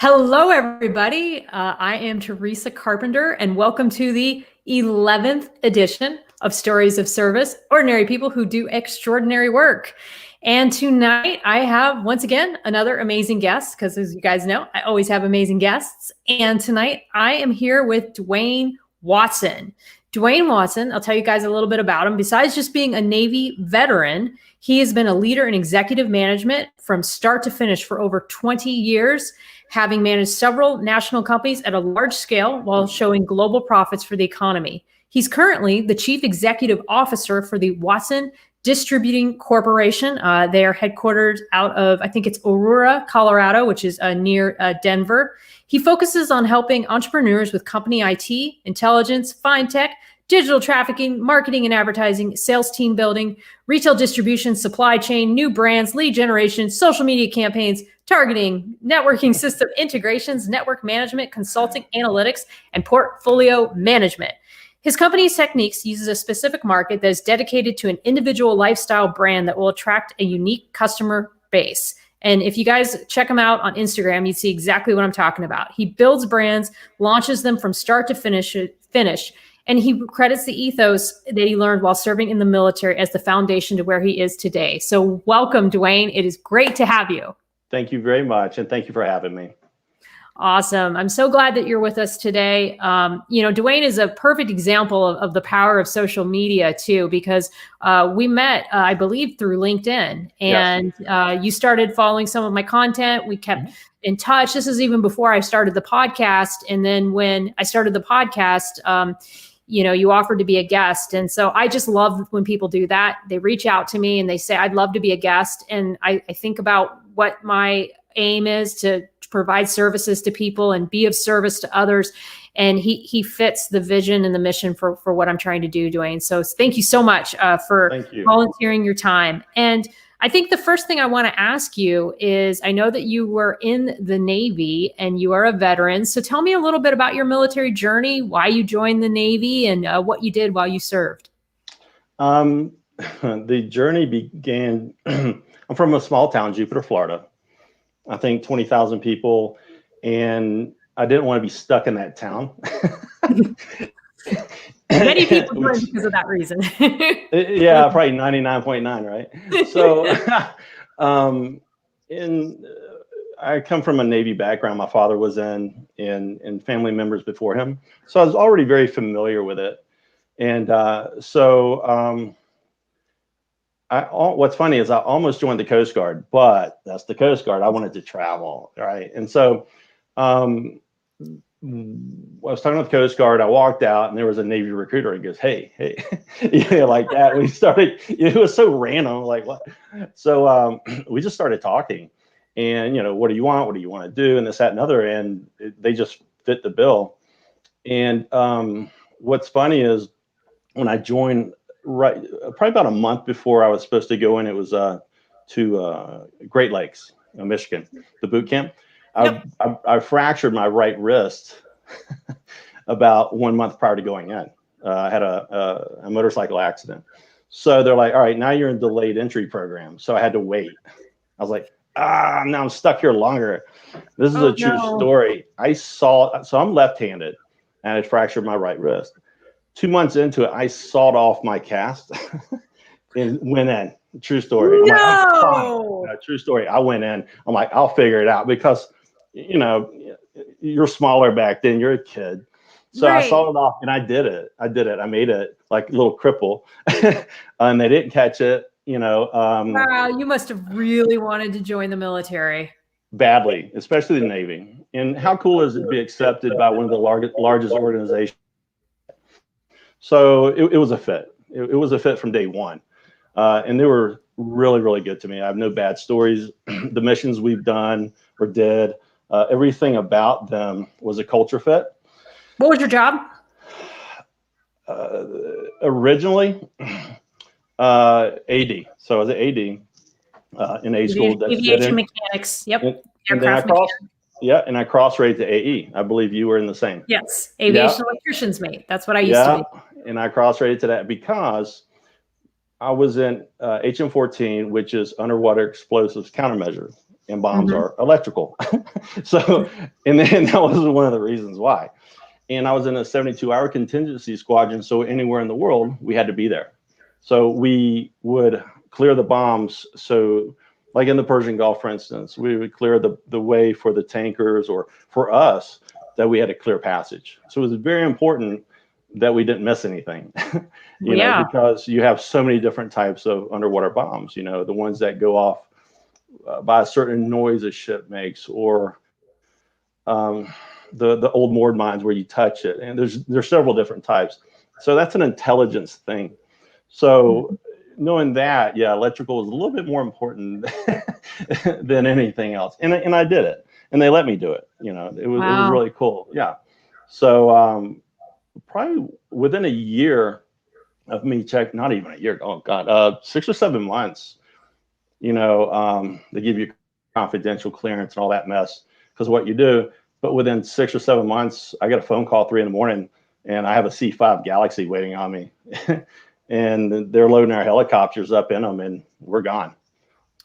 Hello, everybody. I am Teresa Carpenter, and welcome to the 11th edition of Stories of Service, Ordinary People Who Do Extraordinary Work. And tonight I have, once again, another amazing guest, because as you guys know, I always have amazing guests. And tonight I am here with DuWayne Watson. DuWayne Watson, I'll tell you guys a little bit about him. Besides just being a Navy veteran, he has been a leader in executive management from start to finish for over 20 years, having managed several national companies at a large scale while showing global profits for the economy. He's currently the Chief Executive Officer for the Watson Distributing Corporation. They are headquartered out of, I think it's Aurora, Colorado, which is near Denver. He focuses on helping entrepreneurs with company IT, intelligence, fintech, digital trafficking, marketing and advertising, sales team building, retail distribution, supply chain, new brands, lead generation, social media campaigns, targeting, networking system integrations, network management, consulting, analytics, and portfolio management. His company's techniques uses a specific market that is dedicated to an individual lifestyle brand that will attract a unique customer base. And if you guys check him out on Instagram, you see exactly what I'm talking about. He builds brands, launches them from start to finish, and he credits the ethos that he learned while serving in the military as the foundation to where he is today. So welcome, DuWayne. It is great to have you. Thank you very much, and thank you for having me. Awesome. I'm so glad that you're with us today. DuWayne is a perfect example of the power of social media too, because we met, I believe, through LinkedIn, and yes. You started following some of my content. We kept in touch. This is even before I started the podcast. And then when I started the podcast, you offered to be a guest. And so I just love when people do that. They reach out to me and they say, I'd love to be a guest. And I think about what my aim is to provide services to people and be of service to others. And he fits the vision and the mission for what I'm trying to do, DuWayne. So thank you so much for volunteering your time. And I think the first thing I want to ask you is, I know that you were in the Navy and you are a veteran. So tell me a little bit about your military journey, why you joined the Navy, and what you did while you served. The journey began, I'm from a small town, Jupiter, Florida. I think 20,000 people, and I didn't want to be stuck in that town. Many people join because of that reason. Yeah, probably 99.9, right? So, I come from a Navy background. My father was in family members before him, so I was already very familiar with it. And what's funny is I almost joined the Coast Guard, but that's the Coast Guard. I wanted to travel, right? And so I was talking with the Coast Guard. I walked out, and there was a Navy recruiter. He goes, "Hey," like that. We started. It was so random, like what? So we just started talking, and what do you want? What do you want to do? And this, that, and other. And they just fit the bill. And what's funny is when I joined, right, probably about a month before I was supposed to go in, it was to Great Lakes, Michigan, the boot camp. Yep. I fractured my right wrist about 1 month prior to going in. I had a motorcycle accident. So they're like, all right, now you're in delayed entry program. So I had to wait. I was like, now I'm stuck here longer. This is a true story. So I'm left-handed, and I fractured my right wrist. 2 months into it, I sawed off my cast and went in. True story. I'm like, true story. I went in. I'm like, I'll figure it out, because, you're smaller back then. You're a kid. So right. I sawed it off, and I did it. I made it like a little cripple, and they didn't catch it. Wow, you must have really wanted to join the military. Badly, especially the Navy. And how cool is it to be accepted by one of the largest organizations? So it was a fit. It was a fit from day one. And they were really, really good to me. I have no bad stories. The missions we've done or did, everything about them was a culture fit. What was your job? Originally, AD. So I was an AD in A school. Aviation mechanics. Yep. Aircraft mechanics. Yeah, and I cross-rated to AE. I believe you were in the same. Yes, aviation electrician's mate. That's what I used to be. And I cross-rated to that because I was in HM14, which is underwater explosives countermeasure. and bombs are electrical. So, and then that was one of the reasons why. And I was in a 72-hour contingency squadron. So anywhere in the world, we had to be there. So we would clear the bombs. So like in the Persian Gulf, for instance, we would clear the way for the tankers, or for us, that we had a clear passage. So it was very important that we didn't miss anything, you know, because you have so many different types of underwater bombs, you know, the ones that go off by a certain noise a ship makes, or the old moored mines where you touch it. And there's several different types. So that's an intelligence thing. So knowing that, yeah, electrical is a little bit more important than anything else. And I did it, and they let me do it. You know, it was really cool. Yeah. So probably within a year of me not even a year, oh God, 6 or 7 months, you know, they give you confidential clearance and all that mess because of what you do. But within 6 or 7 months, I get a phone call 3 a.m. and I have a C-5 Galaxy waiting on me. And they're loading our helicopters up in them, and we're gone,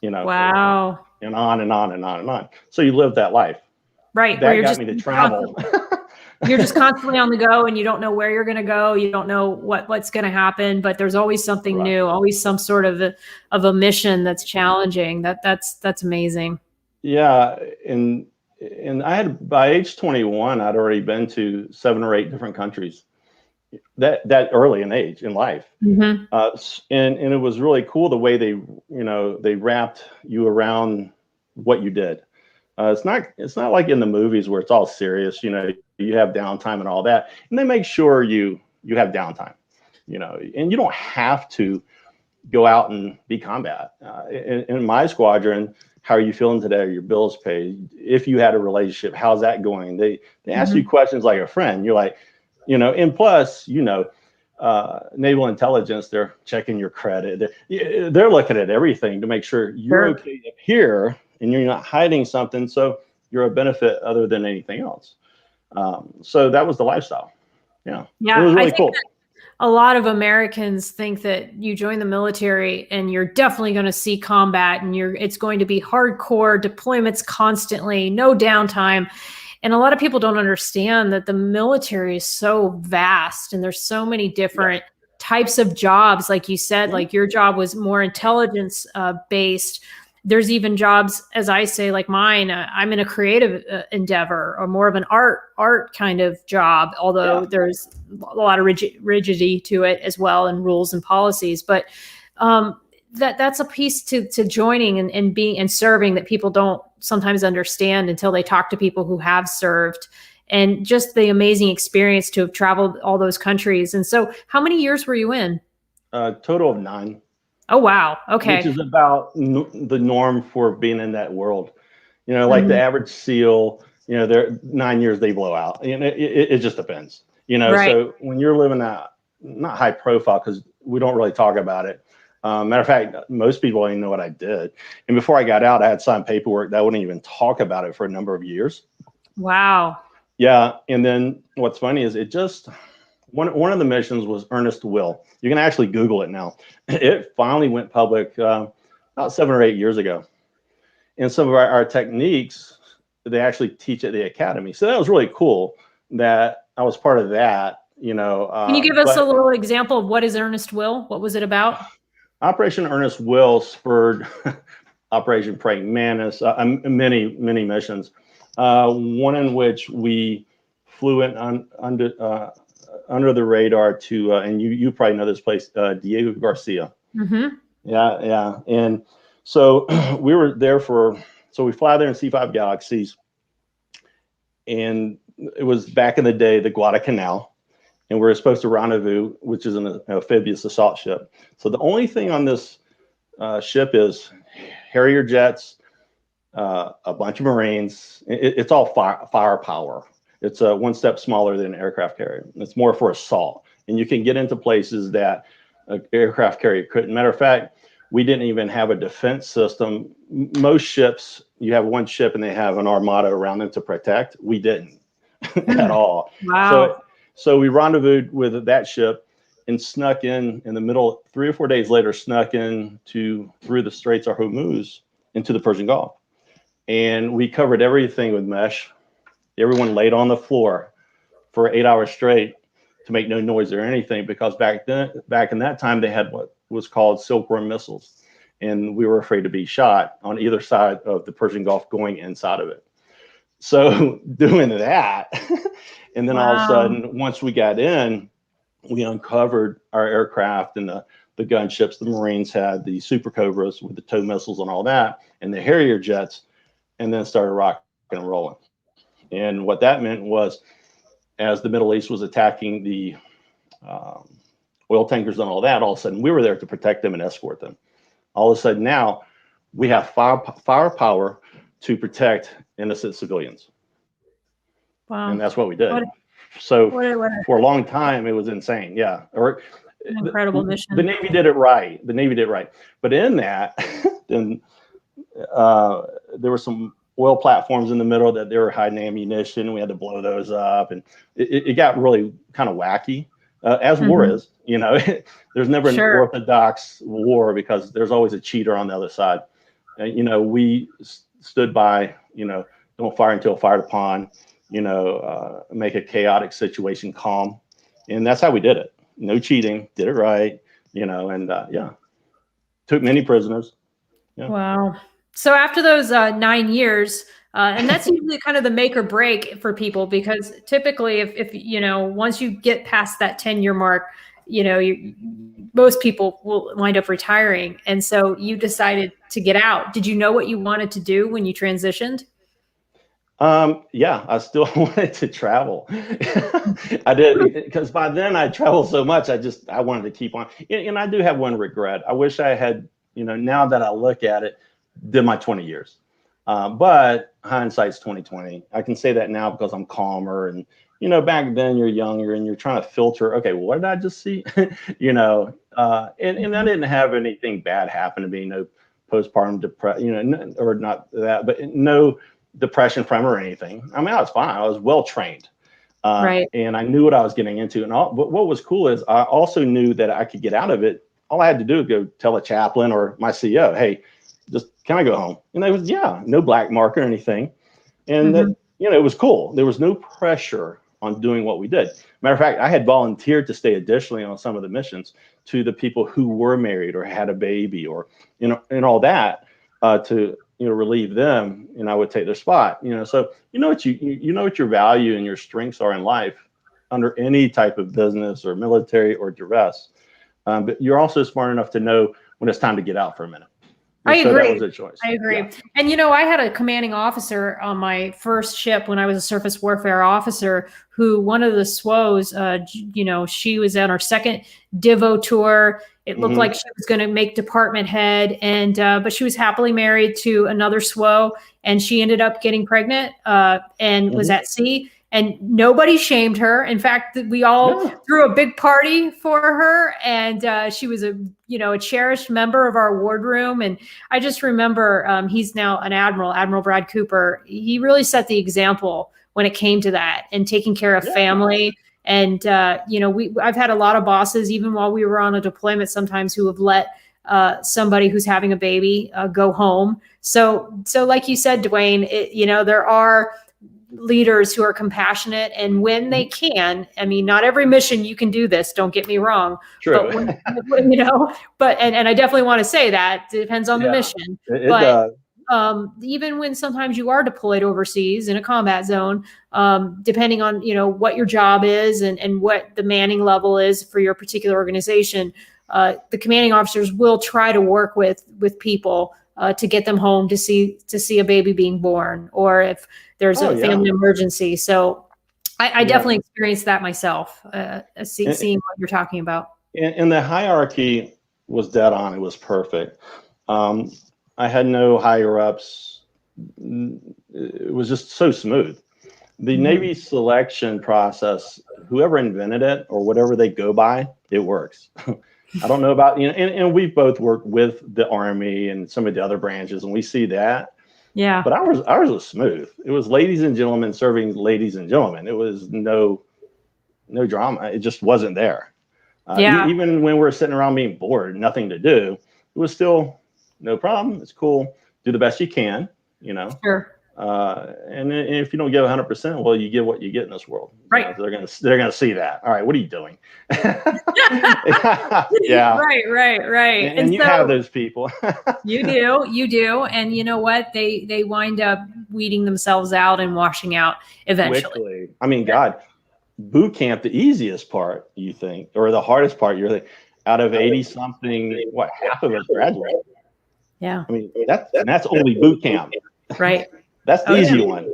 you know. Wow. And on and on and on and on. So you live that life. Right. That got me to travel. You're just constantly on the go, and you don't know where you're going to go. You don't know what's going to happen, but there's always something new, always some sort of a mission that's challenging. That's amazing. Yeah. And I had, by age 21, I'd already been to 7 or 8 different countries that early in age in life. And it was really cool the way they wrapped you around what you did. It's not like in the movies where it's all serious, you know, you have downtime and all that, and they make sure you have downtime, you know, and you don't have to go out and be combat. In my squadron, how are you feeling today? Are your bills paid? If you had a relationship, how's that going? They ask you questions like a friend. You're like, you know, and plus, you know, naval intelligence, they're checking your credit. They're looking at everything to make sure you're okay up here and you're not hiding something. So you're a benefit other than anything else. So that was the lifestyle. Yeah. It was really cool. A lot of Americans think that you join the military and you're definitely going to see combat, and it's going to be hardcore deployments constantly, no downtime. And a lot of people don't understand that the military is so vast, and there's so many different types of jobs. Like you said, like your job was more intelligence based. There's even jobs, as I say, like mine, I'm in a creative endeavor, or more of an art kind of job, although there's a lot of rigidity to it as well, and rules and policies. But that's a piece to joining and being and serving that people don't sometimes understand until they talk to people who have served, and just the amazing experience to have traveled all those countries. And so how many years were you in? Total of 9. Oh, wow. Okay. Which is about the norm for being in that world. You know, like the average SEAL, you know, they're 9 years, they blow out. And it just depends, you know. So when you're living that, not high profile, because we don't really talk about it. Matter of fact, most people don't even know what I did. And before I got out, I had signed paperwork that I wouldn't even talk about it for a number of years. Wow. Yeah. And then what's funny is one of the missions was Earnest Will. You can actually Google it now. It finally went public about 7 or 8 years ago. And some of our techniques, they actually teach at the academy. So that was really cool that I was part of that, you know. Can you give us a little example of what is Earnest Will? What was it about? Operation Earnest Will spurred Operation Praying Mantis, many missions. One in which we flew in under the radar to, and you probably know this place, Diego Garcia. Yeah. And so we were there so we fly there in C-5 Galaxies, and it was back in the day, the Guadalcanal, and we were supposed to rendezvous, which is an amphibious assault ship. So the only thing on this ship is Harrier jets, a bunch of Marines. It's all firepower. It's one step smaller than an aircraft carrier. It's more for assault, and you can get into places that an aircraft carrier couldn't. Matter of fact, we didn't even have a defense system. Most ships, you have one ship and they have an armada around them to protect. We didn't at all. Wow. So we rendezvoused with that ship and snuck in the middle, 3 or 4 days later, snuck in through the Straits of Hormuz into the Persian Gulf. and we covered everything with mesh. Everyone laid on the floor for 8 hours straight to make no noise or anything, because back in that time, they had what was called silkworm missiles, and we were afraid to be shot on either side of the Persian Gulf going inside of it. So doing that, and then all of a sudden, once we got in, we uncovered our aircraft and the gunships the Marines had, the Super Cobras with the tow missiles and all that, and the Harrier jets, and then started rocking and rolling. And what that meant was, as the Middle East was attacking the oil tankers and all that, all of a sudden we were there to protect them and escort them. All of a sudden now we have firepower to protect innocent civilians. Wow. And that's what we did. So for a long time, it was insane. Yeah. Or an incredible mission. The Navy did it right. The Navy did it right. But in that, then there were some oil platforms in the middle that they were hiding ammunition. We had to blow those up, and it got really kind of wacky, as war is. You know, there's never an orthodox war, because there's always a cheater on the other side. You know, we stood by, you know, don't fire until fired upon, you know, make a chaotic situation calm. And that's how we did it. No cheating, did it right, you know, and yeah, took many prisoners. Yeah. Wow. So after those 9 years, and that's usually kind of the make or break for people, because typically if you know, once you get past that 10-year mark, you know, most people will wind up retiring. And so you decided to get out. Did you know what you wanted to do when you transitioned? Yeah, I still wanted to travel. I did, because by then I traveled so much. I wanted to keep on. And I do have one regret. I wish I had, you know, now that I look at it, did my 20 years. But hindsight's 2020. I can say that now because I'm calmer. And, you know, back then you're younger and you're trying to filter, okay, well, what did I just see? You know, and I didn't have anything bad happen to me, no postpartum depression, you know, or not that, but no depression from or anything. I mean, I was fine. I was well trained. Right. And I knew what I was getting into. And but what was cool is I also knew that I could get out of it. All I had to do was go tell a chaplain or my CEO, hey, just can I go home? And they was, yeah, no black mark or anything. And that, you know, it was cool. There was no pressure on doing what we did. Matter of fact, I had volunteered to stay additionally on some of the missions to the people who were married or had a baby, or, you know, and all that, to, you know, relieve them, and I would take their spot, you know. So you know what you know what your value and your strengths are in life under any type of business or military or duress. But you're also smart enough to know when it's time to get out for a minute. I so agree. That was a choice. I agree. Yeah. And, you know, I had a commanding officer on my first ship when I was a surface warfare officer, who one of the SWOs, you know, she was on our second Divo tour. It looked like she was going to make department head, and but she was happily married to another SWO, and she ended up getting pregnant and was at sea. And nobody shamed her. In fact, we all threw a big party for her, and she was a cherished member of our wardroom. And I just remember he's now an admiral, Admiral Brad Cooper. He really set the example when it came to that and taking care of family. And you know, I've had a lot of bosses, even while we were on a deployment, sometimes who have let somebody who's having a baby go home. So like you said, DuWayne, you know, there are leaders who are compassionate, and when they can, I mean, not every mission you can do this, don't get me wrong. True. But when, you know, but and I definitely want to say that it depends on the mission. It does. Even when sometimes you are deployed overseas in a combat zone, depending on, you know, what your job is and what the manning level is for your particular organization, the commanding officers will try to work with people to get them home to see a baby being born, or if there's a family emergency. So I definitely experienced that myself, seeing what you're talking about. And the hierarchy was dead on. It was perfect. I had no higher ups. It was just so smooth. The Navy selection process, whoever invented it or whatever they go by, it works. I don't know about, you know, and we both worked with the Army and some of the other branches, and we see that. Yeah. But ours was smooth. It was ladies and gentlemen serving ladies and gentlemen. It was no drama. It just wasn't there. Even when we're sitting around being bored, nothing to do, it was still no problem. It's cool. Do the best you can. you know. Sure. And if you don't give 100%, well, you get what you get in this world. Right. You know, they're gonna see that. All right, what are you doing? Yeah. Right. And you have those people. You do, and you know what? They wind up weeding themselves out and washing out eventually. Quickly. I mean, God, boot camp, the easiest part, you think, or the hardest part, you're like, out of 80 something, what, half of us graduate. Yeah. I mean, that's only boot camp. Right. That's the easy one.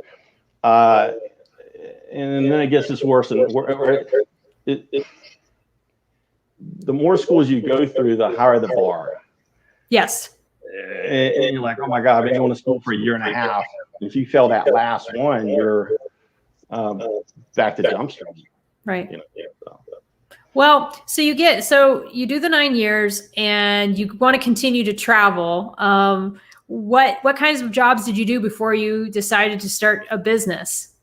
And then it gets just worse. And the more schools you go through, the higher the bar. Yes. And you're like, oh my God, I've been going to school for a year and a half. If you fail that last one, you're back to jump street. Right. You know, so. Well, so you do the 9 years and you want to continue to travel. What kinds of jobs did you do before you decided to start a business?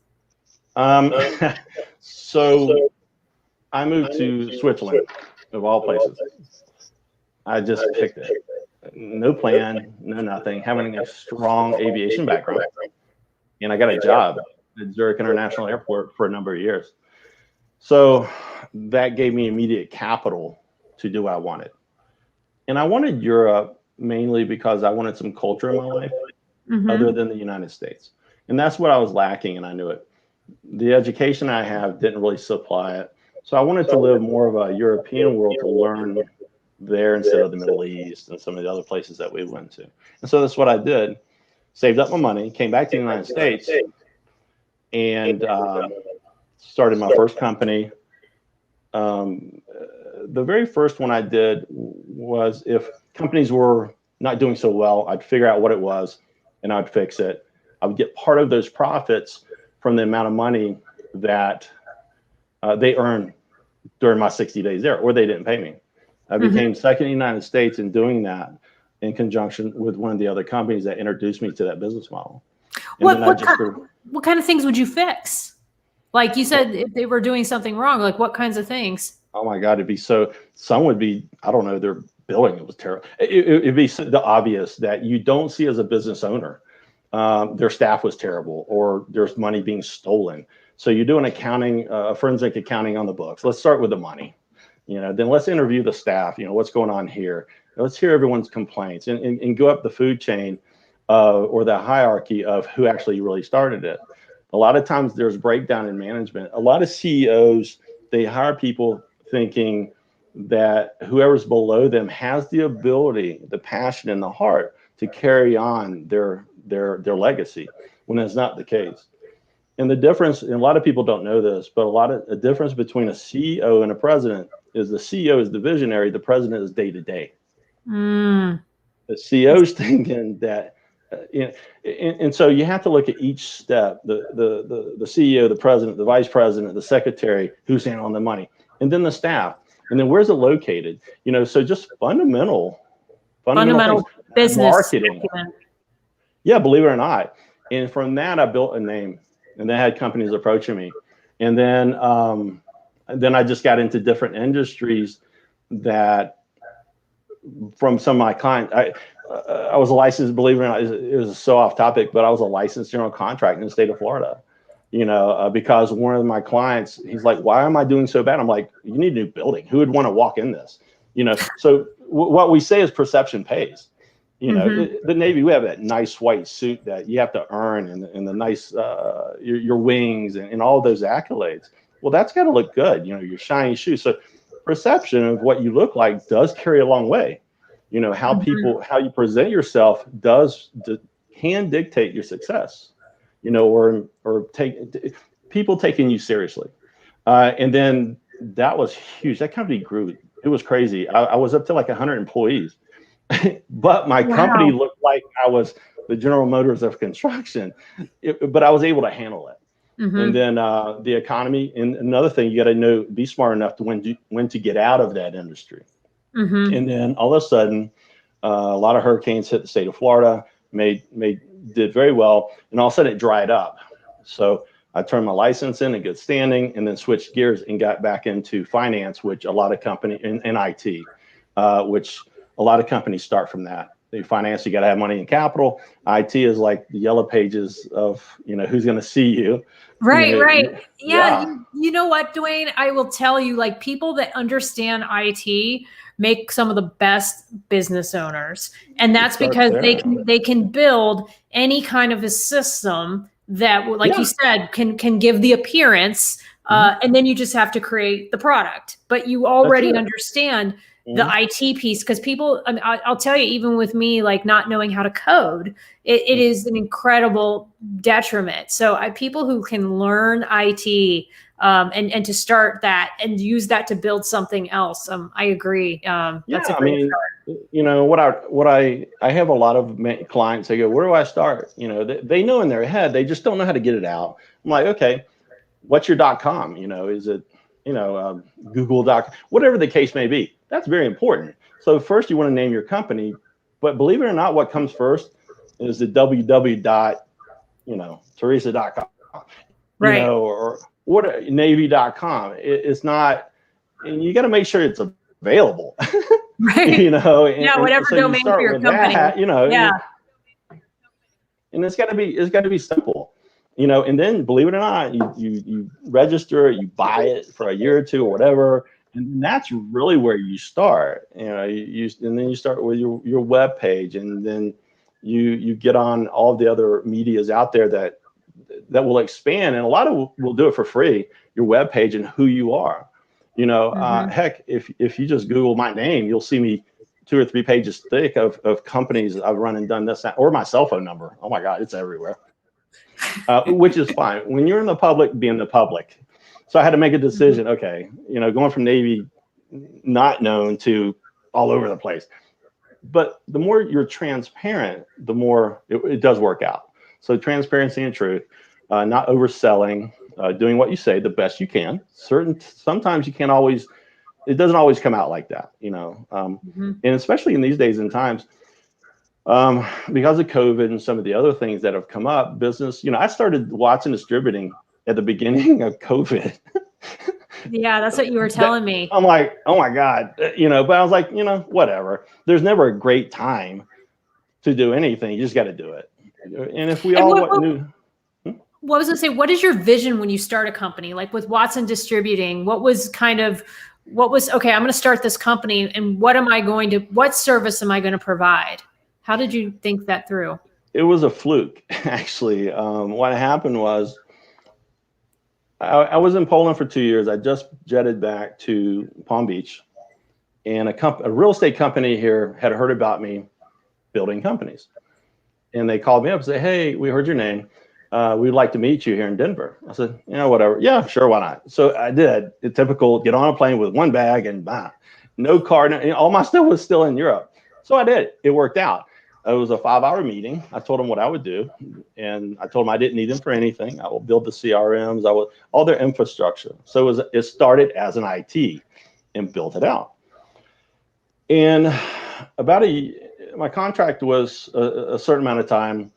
So I moved to Switzerland, of all places. I just picked it. No plan, no nothing, having a strong aviation background. And I got a job at Zurich International Airport for a number of years. So that gave me immediate capital to do what I wanted. And I wanted Europe mainly because I wanted some culture in my life other than the United States. And that's what I was lacking, and I knew it. The education I have didn't really supply it. So I wanted to live more of a European world to learn there instead of the Middle East and some of the other places that we went to. And so that's what I did. Saved up my money, came back to the United States, and started my first company. The very first one I did was, if companies were not doing so well, I'd figure out what it was and I'd fix it. I would get part of those profits from the amount of money that they earned during my 60 days there, or they didn't pay me. I became second in the United States in doing that in conjunction with one of the other companies that introduced me to that business model. What kind of things would you fix? Like you said, if they were doing something wrong, like what kinds of things? Oh my God, some would be, I don't know, their billing, it was terrible. It'd be the obvious that you don't see as a business owner. Their staff was terrible, or there's money being stolen. So you do an accounting, forensic accounting on the books. Let's start with the money. Then let's interview the staff. What's going on here? Let's hear everyone's complaints and go up the food chain or the hierarchy of who actually really started it. A lot of times there's breakdown in management. A lot of CEOs, they hire people thinking that whoever's below them has the ability, the passion, and the heart to carry on their legacy, when it's not the case. And the difference, and a lot of people don't know this, but a difference between a CEO and a president is the CEO is the visionary, the president is day to day. The CEO is thinking that, and so you have to look at each step: the CEO, the president, the vice president, the secretary, who's handling the money, and then the staff, and then where's it located? So just fundamental business marketing. Yeah, believe it or not. And from that, I built a name, and then I had companies approaching me, and then I just got into different industries that, from some of my clients, I was a licensed, believe it or not, it was so off topic, but I was a licensed general contractor in the state of Florida, because one of my clients, he's like, why am I doing so bad? I'm like, you need a new building. Who would want to walk in this? So what we say is perception pays. The Navy, we have that nice white suit that you have to earn, and the nice, your wings and all those accolades. Well, that's got to look good, your shiny shoes. So perception of what you look like does carry a long way. How you present yourself can dictate your success, or people taking you seriously. And then that was huge. That company grew. It was crazy. I was up to like 100 employees, but my company looked like I was the General Motors of construction, but I was able to handle it. And then the economy, and another thing, you got to be smart enough to when to get out of that industry. And then all of a sudden, a lot of hurricanes hit the state of Florida, did very well, and all of a sudden it dried up. So I turned my license in good standing, and then switched gears and got back into finance, which a lot of companies, in IT, which a lot of companies start from that. the finance, you got to have money and capital. IT is like the yellow pages of, who's going to see you. Right, right. Yeah. Yeah. You know what, DuWayne? I will tell you, like, people that understand IT make some of the best business owners. And that's because they can build any kind of a system that, like you said, can give the appearance. And then you just have to create the product. But you already understand the IT piece, because people, I mean, I'll tell you, even with me, like not knowing how to code, it is an incredible detriment. So people who can learn IT and to start that and use that to build something else, I agree. That's a great start. What I have a lot of clients, they go, where do I start? They know in their head, they just don't know how to get it out. I'm like, okay, what's your .com? Is it, Google.com, whatever the case may be. That's very important. So first you want to name your company, but believe it or not, what comes first is the Teresa.com, right. or what, Navy.com. It's not, and you got to make sure it's available, right. And whatever so domain for your company. That, and it's got to be simple. And then believe it or not, you register it, you buy it for a year or two or whatever, and that's really where you start. And then you start with your web page, and then you get on all the other medias out there that will expand, and a lot of will do it for free. Your web page and who you are. Heck, if you just Google my name, you'll see me 2 or 3 pages thick of companies I've run and done this, or my cell phone number. Oh my God, it's everywhere. Which is fine. When you're in the public, be in the public. So I had to make a decision. Okay, going from Navy not known to all over the place. But the more you're transparent, the more it does work out. So transparency and truth, not overselling, doing what you say the best you can. Sometimes you can't always. It doesn't always come out like that, and especially in these days and times. Because of COVID and some of the other things that have come up, business, I started Watson Distributing at the beginning of COVID. Yeah, that's what you were telling me. I'm like, oh my God, but I was like, whatever. There's never a great time to do anything. You just got to do it. And if we all knew. Well, I was going to say, what is your vision when you start a company? Like with Watson Distributing, okay, I'm going to start this company, and what service am I going to provide? How did you think that through? It was a fluke, actually. What happened was I was in Poland for 2 years. I just jetted back to Palm Beach, and a real estate company here had heard about me building companies. And they called me up and said, hey, we heard your name. We'd like to meet you here in Denver. I said, whatever. Yeah, sure, why not? So I did. The typical, get on a plane with one bag and no car. All my stuff was still in Europe. So I did. It worked out. It was a 5-hour meeting. I told them what I would do, and I told them I didn't need them for anything. I will build the CRMs. All their infrastructure. So it started as an IT and built it out. And my contract was a certain amount of time,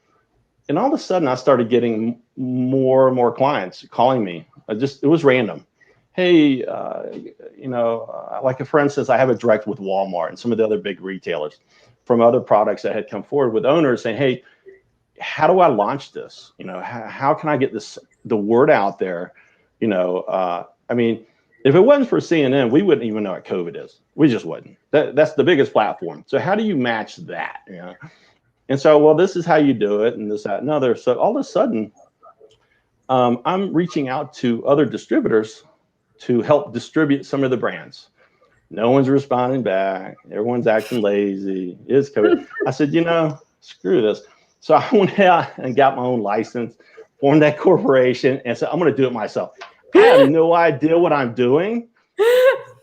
and all of a sudden I started getting more and more clients calling me. It was random. Hey, like for instance, I have a direct with Walmart and some of the other big retailers from other products that had come forward with owners saying, hey, how do I launch this? How can I get the word out there? I mean, if it wasn't for CNN, we wouldn't even know what COVID is. We just wouldn't. That's the biggest platform. So how do you match that? And so, well, this is how you do it, and this, that, and other. So all of a sudden, I'm reaching out to other distributors to help distribute some of the brands. No one's responding back. Everyone's acting lazy. It's COVID. I said, screw this. So I went out and got my own license, formed that corporation, and said, I'm going to do it myself. I have no idea what I'm doing,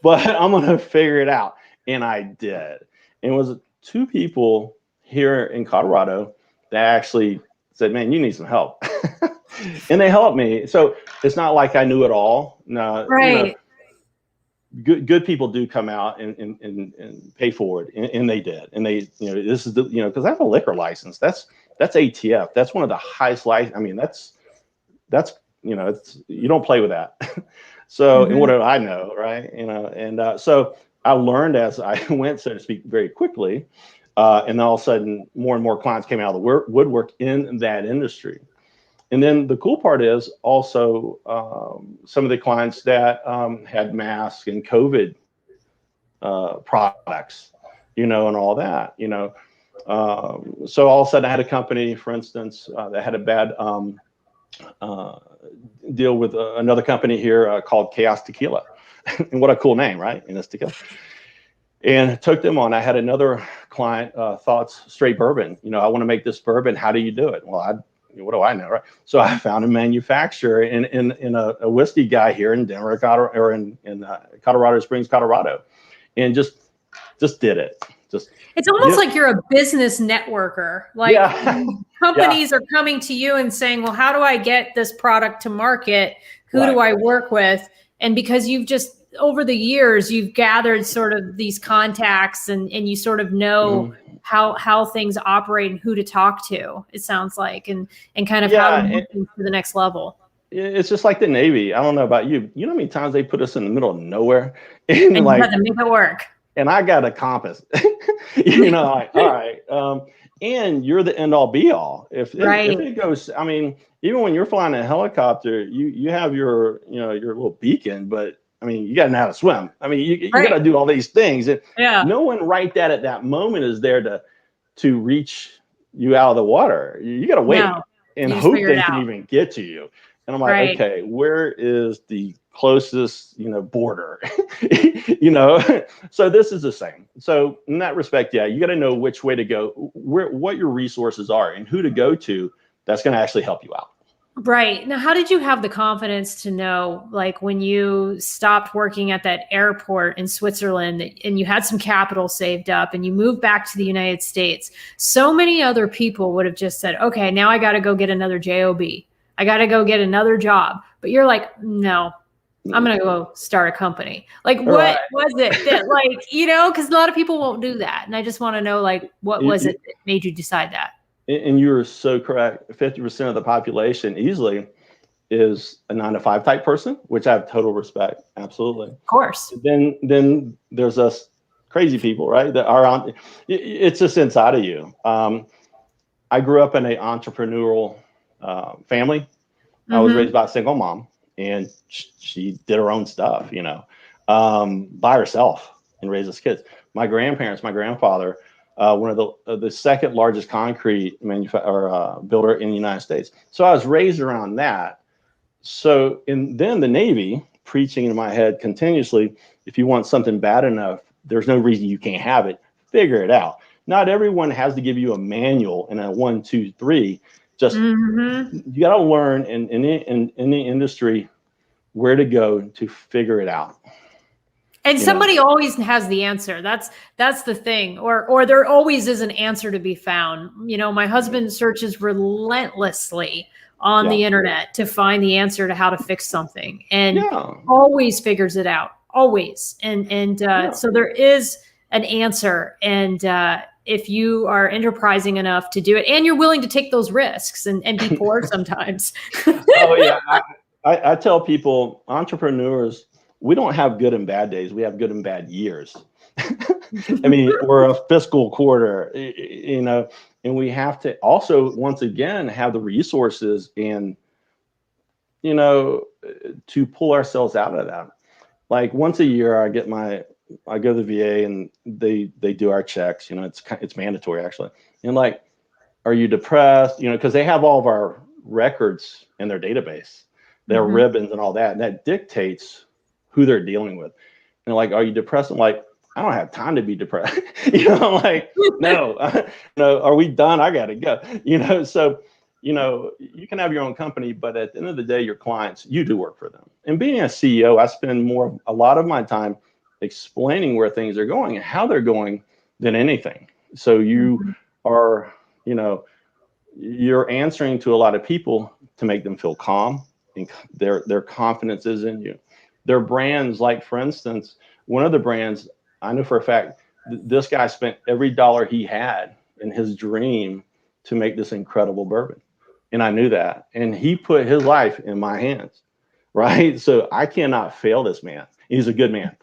but I'm going to figure it out. And I did. And it was 2 people here in Colorado that actually said, man, you need some help. And they helped me. So it's not like I knew it all. No, right. Good people do come out and pay forward, and they did. And they, this is because I have a liquor license. That's ATF. That's one of the highest license. I mean, that's it's, you don't play with that. So, and what do I know, right? And so I learned as I went, so to speak, very quickly. And then all of a sudden, more and more clients came out of the woodwork in that industry. And then the cool part is also some of the clients that had masks and COVID products, and all that, So all of a sudden I had a company, for instance, that had a bad deal with another company here called Chaos Tequila. And what a cool name, right? And it's tequila. And took them on. I had another client, Thoughts Straight Bourbon. I want to make this bourbon. How do you do it? Well, what do I know, right? So I found a manufacturer in a whiskey guy here in Denver, Colorado, or in Colorado Springs, Colorado, and just did it. It's almost like you're a business networker. Like companies are coming to you and saying, well, how do I get this product to market? Who do I work with? And because you've just, over the years, you've gathered sort of these contacts and you sort of know how things operate and who to talk to, it sounds like, and kind of how to move things to the next level. It's just like the Navy. I don't know about you. You know how many times they put us in the middle of nowhere? And you had to make it work. And I got a compass, all right. And you're the end all be all. If it goes, I mean, even when you're flying a helicopter, you have your little beacon, but I mean, you got to know how to swim. I mean, you got to do all these things. And no one right at that moment is there to reach you out of the water. You got to wait and hope they can even get to you. And I'm like, okay, where is the closest, border? So this is the same. So in that respect, you got to know which way to go, what your resources are, and who to go to. That's going to actually help you out. Right. Now, how did you have the confidence to know, like when you stopped working at that airport in Switzerland and you had some capital saved up and you moved back to the United States? So many other people would have just said, okay, now I got to go get another job. I got to go get another job. But you're like, no, I'm going to go start a company. Like, what was it that, like, because a lot of people won't do that. And I just want to know, like, what was it that made you decide that? And you were so correct. 50% of the population easily is a 9-to-5 type person, which I have total respect. Absolutely. Of course. Then there's us crazy people, right? That are on, it's just inside of you. I grew up in an entrepreneurial family. I was raised by a single mom, and she did her own stuff, by herself and raised us kids. My grandparents, my grandfather, one of the second largest concrete builder in the United States. So I was raised around that. So then the Navy preaching in my head continuously, if you want something bad enough, there's no reason you can't have it. Figure it out. Not everyone has to give you a manual and a 1, 2, 3. Just you got to learn in the industry where to go to figure it out. And somebody always has the answer. That's the thing. Or there always is an answer to be found. My husband searches relentlessly on the internet to find the answer to how to fix something, and always figures it out. Always. And so there is an answer. And if you are enterprising enough to do it, and you're willing to take those risks and be poor sometimes. I tell people, entrepreneurs, we don't have good and bad days. We have good and bad years. I mean, we're a fiscal quarter, and we have to also, once again, have the resources and, to pull ourselves out of that. Like once a year, I go to the VA and they do our checks. It's mandatory actually. And like, are you depressed? Because they have all of our records in their database, their ribbons and all that, and that dictates who they're dealing with. And like, are you depressed? I'm like, I don't have time to be depressed. Like, no, are we done? I got to go, so, you can have your own company, but at the end of the day, your clients, you do work for them. And being a CEO, I spend a lot of my time explaining where things are going and how they're going than anything. So you are, you're answering to a lot of people to make them feel calm, and their confidence is in you. Their brands, like for instance, one of the brands, I know for a fact, this guy spent every dollar he had in his dream to make this incredible bourbon. And I knew that. And he put his life in my hands, right? So I cannot fail this man. He's a good man.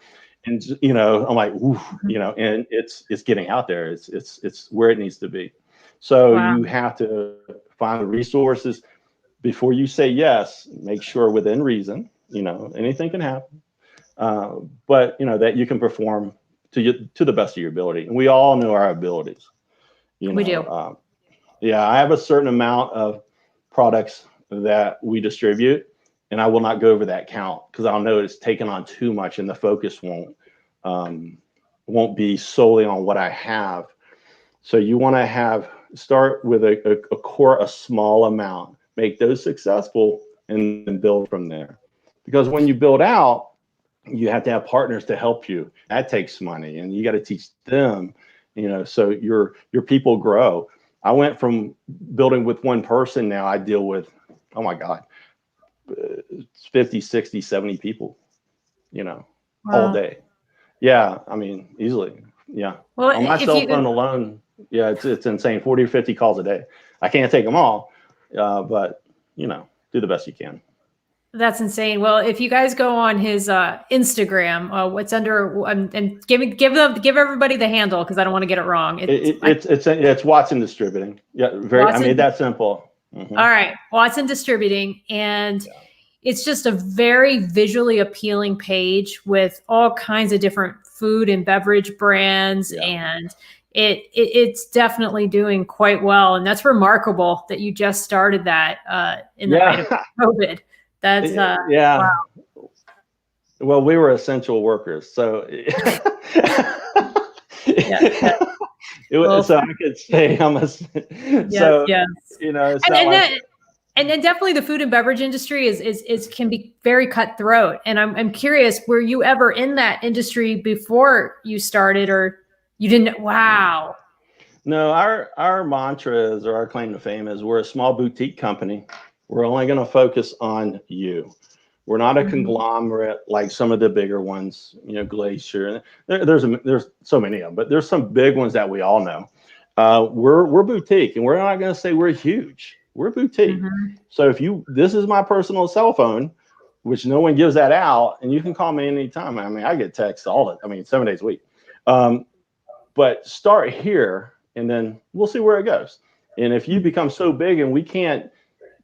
And you know, I'm like, ooh, you know, and it's getting out there. It's where it needs to be. So Wow. you have to find the resources before you say yes. Make sure within reason. You know, anything can happen, but you know that you can perform to the best of your ability. And we all know our abilities. You We know, do. yeah, I have a certain amount of products that we distribute, and I will not go over that count because I'll know it's taken on too much, and the focus won't be solely on what I have. So you want to start with a small amount, make those successful, and then build from there. Because when you build out, you have to have partners to help you. That takes money, and you got to teach them. You know, so your people grow. I went from building with one person. Now I deal with, oh my God, 50, 60, 70 people, you know, all Wow. day. Yeah. I mean, easily. Yeah. Well, On my if cell you, phone alone, yeah, it's insane. 40 or 50 calls a day. I can't take them all, but, you know, do the best you can. that's insane. Well, if you guys go on his Instagram, what's under and give everybody the handle because I don't want to get it wrong. It's Watson Distributing. Yeah. I Watson. made that simple. All right, Watson Distributing, and Yeah. it's just a very visually appealing page with all kinds of different food and beverage brands, Yeah. and it's definitely doing quite well. And that's remarkable that you just started that in the height of COVID. That's yeah. wow. Well, we were essential workers, so Yeah, yeah. Well, so I could say I'm a. yes, So yes. you know, it's And not and like. then and then definitely the food and beverage industry is can be very cutthroat. And I'm curious, were you ever in that industry before you started, or you didn't? Wow. No, our mantra is, or our claim to fame is, we're a small boutique company. We're only going to focus on you. We're not a conglomerate like some of the bigger ones, you know, Glacier. There's so many of them, but there's some big ones that we all know. We're boutique, and we're not going to say we're huge. We're boutique. So this is my personal cell phone, which no one gives that out, and you can call me anytime. I mean, I get texts 7 days a week. But start here, and then we'll see where it goes. And if you become so big and we can't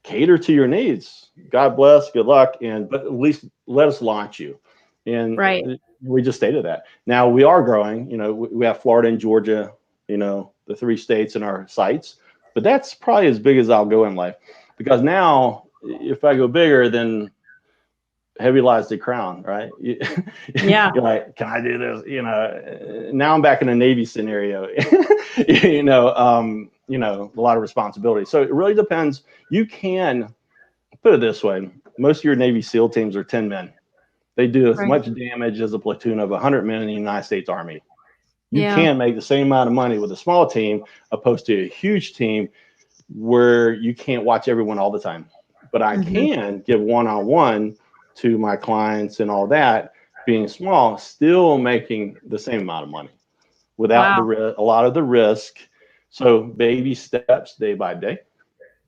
cater to your needs, God bless, good luck, but at least let us launch you. And Right. we just stated that. Now we are growing. You know, we have Florida and Georgia, you know, the 3 states in our sites, but that's probably as big as I'll go in life, because now if I go bigger, then heavy lies the crown, right? Yeah. You're like, can I do this? You know, now I'm back in a Navy scenario. you know, a lot of responsibility. So it really depends. You can put it this way: most of your Navy SEAL teams are 10 men. They do as much damage as a platoon of 100 men in the United States Army. You can make the same amount of money with a small team opposed to a huge team where you can't watch everyone all the time. But I can give one-on-one to my clients and all that, being small, still making the same amount of money without a lot of the risk. So baby steps, day by day,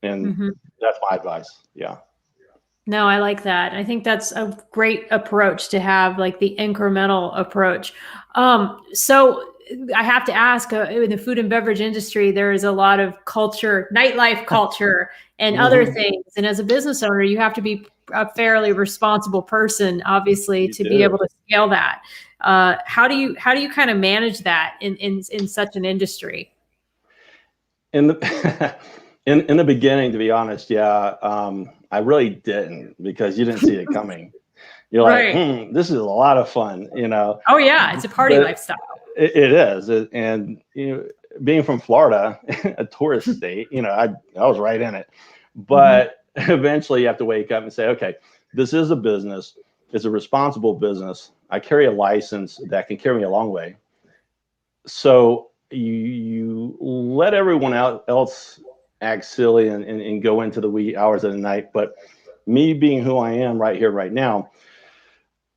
and that's my advice. Yeah. No, I like that. I think that's a great approach to have, like the incremental approach. So I have to ask, in the food and beverage industry, there is a lot of culture, nightlife culture, and other things. And as a business owner, you have to be a fairly responsible person, obviously, to be able to scale that. How do you kind of manage that in such an industry? In the in the beginning, to be honest, I really didn't, because you didn't see it coming. You're like, this is a lot of fun, you know. Oh yeah, it's a party lifestyle. It is, and you know, being from Florida, a tourist state, you know, I was right in it. But eventually, you have to wake up and say, okay, this is a business. It's a responsible business. I carry a license that can carry me a long way. So you let everyone else act silly and go into the wee hours of the night. But me being who I am right here, right now,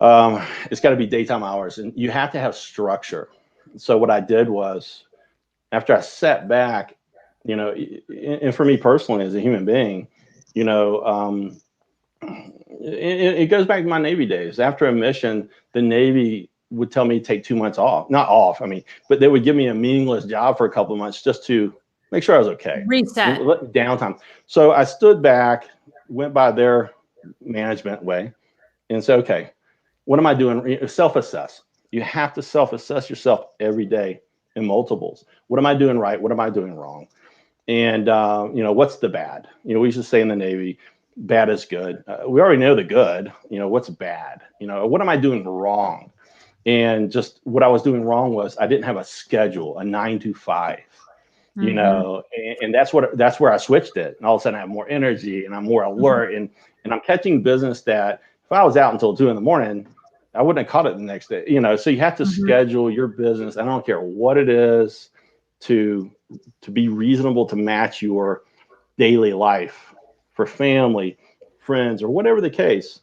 it's got to be daytime hours, and you have to have structure. So what I did was, after I sat back, you know, and for me personally as a human being, you know, it goes back to my Navy days. After a mission, the Navy would tell me to take 2 months off, not off. I mean, but they would give me a meaningless job for a couple of months just to make sure I was okay. Reset. Downtime. So I stood back, went by their management way and said, okay, what am I doing? Self-assess. You have to self-assess yourself every day in multiples. What am I doing right? What am I doing wrong? And, what's the bad? We used to say in the Navy, bad is good. We already know the good. What's bad? What am I doing wrong? And just what I was doing wrong was I didn't have a schedule, a 9 to 5, and that's where I switched it. And all of a sudden I have more energy and I'm more alert and I'm catching business that if I was out until 2 a.m, I wouldn't have caught it the next day. So you have to schedule your business. I don't care what it is to be reasonable to match your daily life for family, friends, or whatever the case,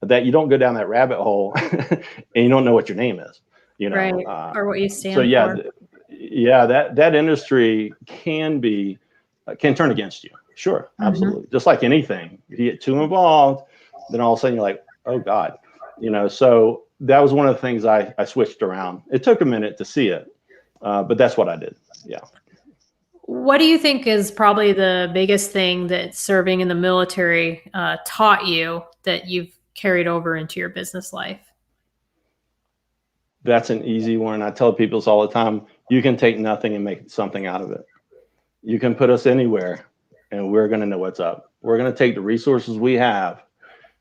that you don't go down that rabbit hole and you don't know what your name is, right, or what you stand so yeah, for. that industry can turn against you. Sure, absolutely. Just like anything, if you get too involved, then all of a sudden you're like, oh God, so that was one of the things I switched around. It took a minute to see it, but that's what I did. Yeah. What do you think is probably the biggest thing that serving in the military taught you that you've carried over into your business life? That's an easy one. I tell people this all the time. You can take nothing and make something out of it. You can put us anywhere and we're going to know what's up. We're going to take the resources we have.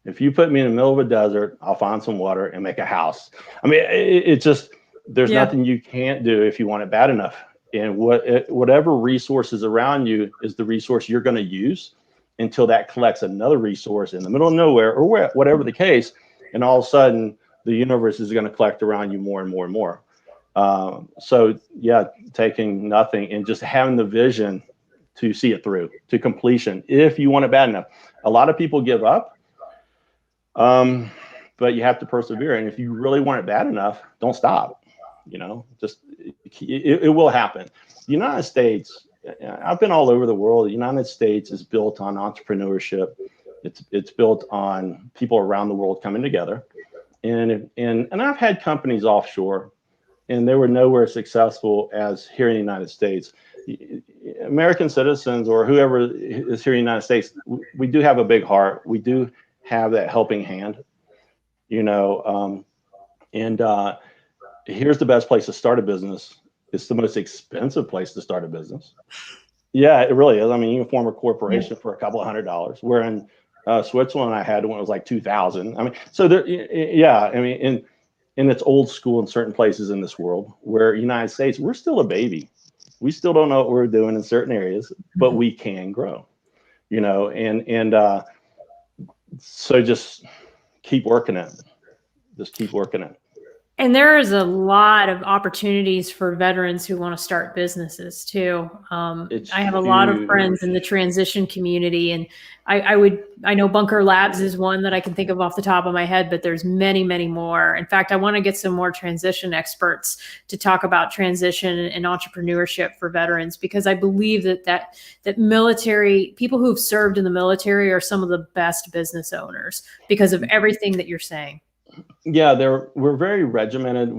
If you put me in the middle of a desert, I'll find some water and make a house. I mean, it's just, there's nothing you can't do if you want it bad enough. And whatever resources around you is the resource you're going to use until that collects another resource in the middle of nowhere or whatever the case. And all of a sudden, the universe is going to collect around you more and more and more. So yeah, taking nothing and just having the vision to see it through to completion if you want it bad enough. A lot of people give up, but you have to persevere. And if you really want it bad enough, don't stop. Just it will happen. The United States, I've been all over the world. The United States is built on entrepreneurship. It's built on people around the world coming together. And I've had companies offshore, and they were nowhere successful as here in the United States. American citizens or whoever is here in the United States, we do have a big heart. We do have that helping hand, here's the best place to start a business. It's the most expensive place to start a business. Yeah, it really is. I mean, you can form a corporation for a couple of $100. Where in Switzerland, I had one that was like 2,000. I mean, so there, yeah, I mean, and it's old school in certain places in this world. Where United States, we're still a baby. We still don't know what we're doing in certain areas, but we can grow, so just keep working it. Just keep working it. And there is a lot of opportunities for veterans who want to start businesses too. I have a lot of friends in the transition community, and I know Bunker Labs is one that I can think of off the top of my head, but there's many, many more. In fact, I want to get some more transition experts to talk about transition and entrepreneurship for veterans, because I believe that military people who've served in the military are some of the best business owners because of everything that you're saying. Yeah, we're very regimented.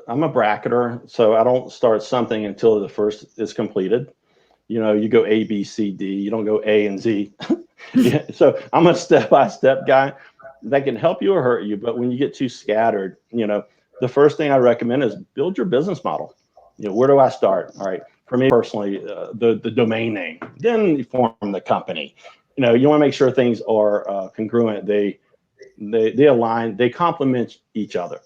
I'm a bracketer, so I don't start something until the first is completed. You go A, B, C, D. You don't go A and Z. Yeah, so I'm a step-by-step guy that can help you or hurt you. But when you get too scattered, the first thing I recommend is build your business model. Where do I start? All right. For me personally, the domain name. Then you form the company. You want to make sure things are congruent. They align, they complement each other.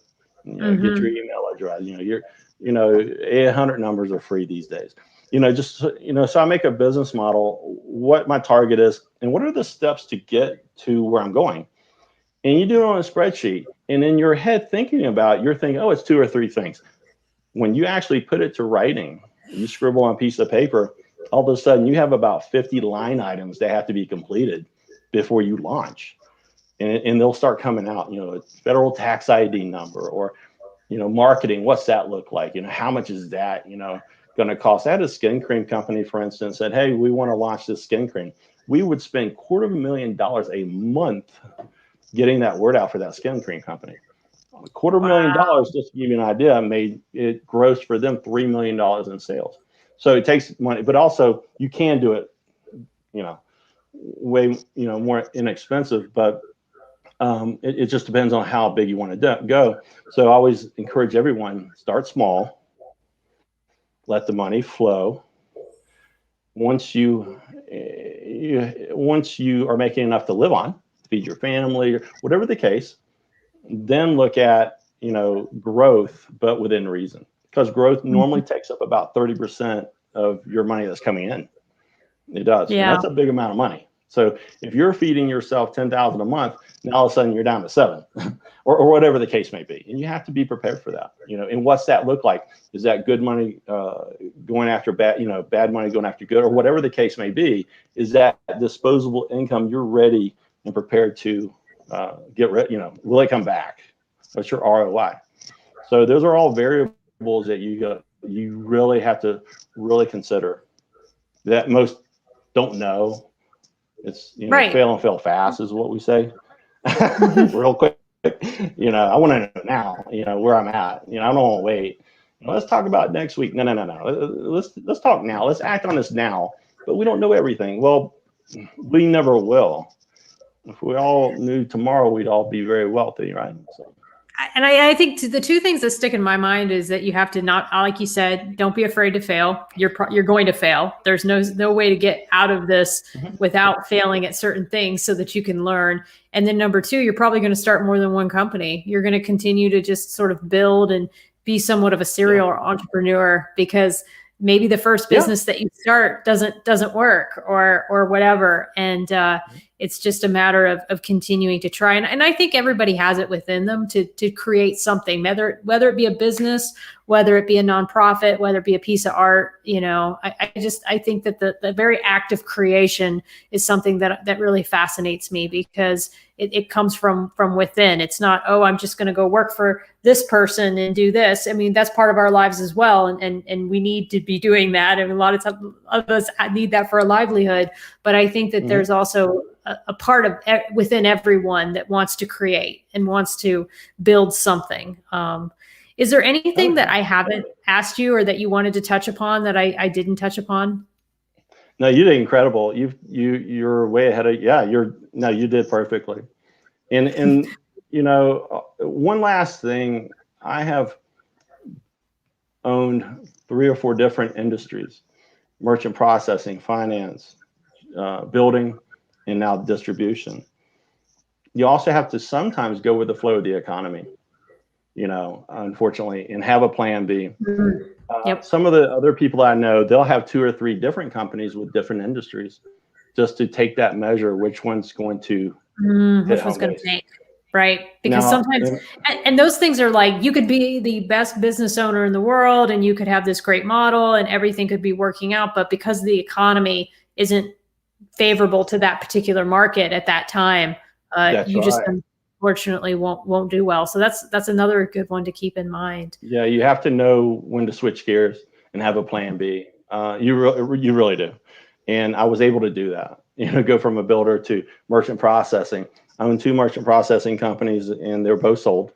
Get your email address. 800 numbers are free these days. So I make a business model, what my target is, and what are the steps to get to where I'm going. And you do it on a spreadsheet, and in your head you're thinking, oh, it's 2 or 3 things. When you actually put it to writing, you scribble on a piece of paper, all of a sudden you have about 50 line items that have to be completed before you launch. And they'll start coming out, a federal tax ID number, or, marketing. What's that look like? How much is that, going to cost? I had a skin cream company, for instance, said, hey, we want to launch this skin cream. We would spend $250,000 a month getting that word out for that skin cream company. $250,000, just to give you an idea, made it gross for them $3 million in sales. So it takes money, but also you can do it, way, more inexpensive, but it just depends on how big you want to go. So I always encourage everyone, start small, let the money flow. Once you are making enough to live on, feed your family, or whatever the case, then look at, growth, but within reason, because growth normally takes up about 30% of your money that's coming in. It does. Yeah. And that's a big amount of money. So if you're feeding yourself $10,000 a month, now all of a sudden you're down to $7 or whatever the case may be. And you have to be prepared for that, and what's that look like? Is that good money going after bad, bad money going after good, or whatever the case may be? Is that disposable income you're ready and prepared to get rid, will it come back? What's your ROI? So those are all variables that you really have to really consider, that most don't know. It's, right. Fail and fail fast is what we say. Real quick. I want to know now, where I'm at. I don't want to wait. Let's talk about it next week. No. Let's talk now. Let's act on this now. But we don't know everything. Well, we never will. If we all knew tomorrow, we'd all be very wealthy, right? So. And I think the two things that stick in my mind is that you have to not, like you said, don't be afraid to fail. You're going to fail. There's no way to get out of this without failing at certain things so that you can learn. And then number two, you're probably going to start more than one company. You're going to continue to just sort of build and be somewhat of a serial entrepreneur, because maybe the first business that you start doesn't work or whatever. And it's just a matter of continuing to try. And I think everybody has it within them to create something, whether it be a business, whether it be a nonprofit, whether it be a piece of art. I think that the very act of creation is something that really fascinates me, because it comes from within. It's not, oh, I'm just going to go work for this person and do this. I mean, that's part of our lives as well. And we need to be doing that. And a lot of us need that for a livelihood. But I think that there's also a part of within everyone that wants to create and wants to build something. Is there anything that I haven't asked you or that you wanted to touch upon that I didn't touch upon? No, you did incredible. You're way ahead of, you did perfectly. And one last thing, I have owned 3 or 4 different industries: merchant processing, finance, building, and now distribution. You also have to sometimes go with the flow of the economy, unfortunately, and have a plan B. Some of the other people I know, they'll have 2 or 3 different companies with different industries, just to take that measure, which one's going to which one's going to take, right? Because sometimes, and those things are like, you could be the best business owner in the world and you could have this great model and everything could be working out, but because the economy isn't favorable to that particular market at that time, you just unfortunately won't do well. So that's another good one to keep in mind. Yeah, you have to know when to switch gears and have a plan B. You really do. And I was able to do that. Go from a builder to merchant processing. I own 2 merchant processing companies, and they're both sold.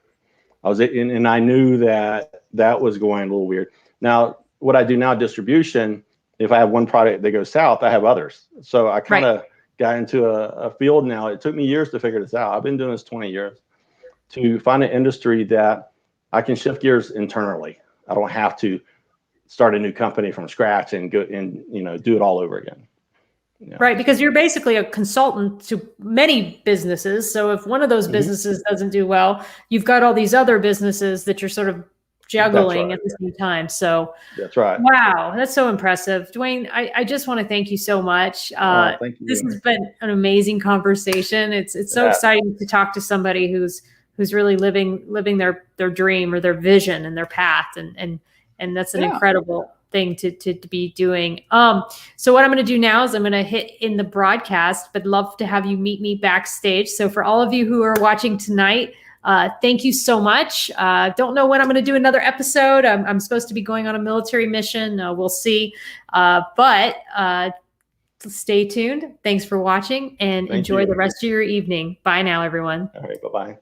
And I knew that was going a little weird. Now, what I do now, distribution, if I have one product that goes south, I have others. So I kind of got into a field now. It took me years to figure this out. I've been doing this 20 years to find an industry that I can shift gears internally. I don't have to start a new company from scratch and go and do it all over again. Right, because you're basically a consultant to many businesses. So if one of those businesses doesn't do well, you've got all these other businesses that you're sort of juggling at the same time. So that's right. Wow, that's so impressive. DuWayne, I just want to thank you so much. Thank you. This has been an amazing conversation. It's so exciting to talk to somebody who's really living their dream or their vision and their path. And that's an incredible thing to be doing. So what I'm going to do now is I'm going to hit in the broadcast, but love to have you meet me backstage. So for all of you who are watching tonight, thank you so much. Don't know when I'm going to do another episode. I'm supposed to be going on a military mission. We'll see. But stay tuned. Thanks for watching and enjoy the rest of your evening. Bye now, everyone. All right. Bye-bye.